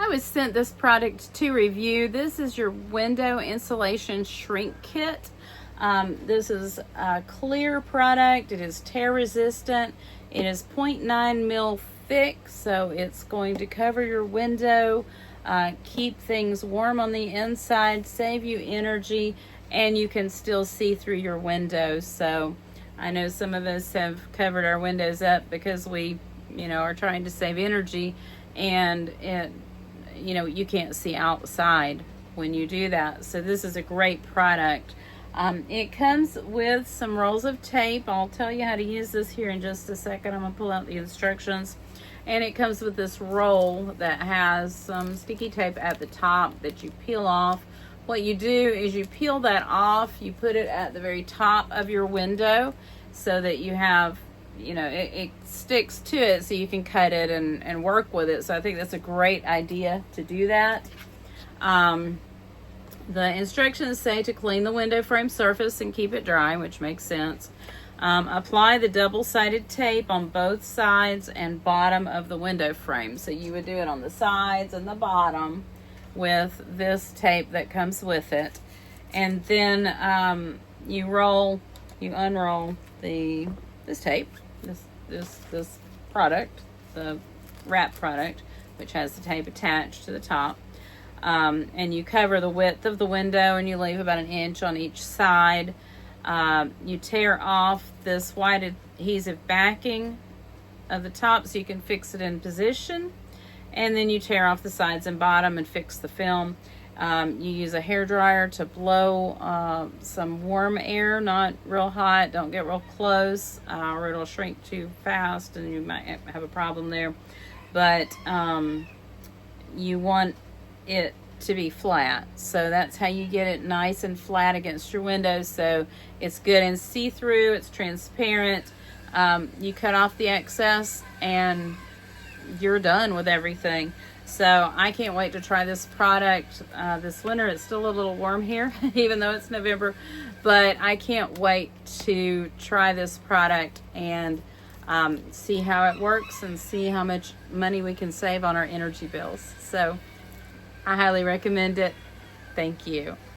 I was sent this product to review. This is your window insulation shrink kit. This is a clear product. It is tear resistant. It is 0.9 mil thick, so it's going to cover your window, keep things warm on the inside, save you energy, and you can still see through your windows. So I know some of us have covered our windows up because we, are trying to save energy, and you can't see outside when you do that. So this is a great product. It comes with some rolls of tape. I'll tell you how to use this here in just a second. I'm going to pull out the instructions. And it comes with this roll that has some sticky tape at the top that you peel off. What you do is you peel that off, you put it at the very top of your window so that you have, it sticks to it so you can cut it and work with it. So I think that's a great idea to do that. The instructions say to clean the window frame surface and keep it dry, which makes sense. Apply the double-sided tape on both sides and bottom of the window frame. So you would do it on the sides and the bottom with this tape that comes with it. And then you unroll this tape, this product, the wrap product, which has the tape attached to the top. And you cover the width of the window and you leave about 1 inch on each side. You tear off this white adhesive backing of the top so you can fix it in position. And then you tear off the sides and bottom and fix the film. You use a hair dryer to blow some warm air, not real hot. Don't get real close or it'll shrink too fast and you might have a problem there. But you want it to be flat, so that's how you get it nice and flat against your windows, so it's good and see-through, it's transparent. You cut off the excess and you're done with everything. So I can't wait to try this product this winter. It's still a little warm here even though it's November, but I can't wait to try this product and see how it works and see how much money we can save on our energy bills. So I highly recommend it. Thank you.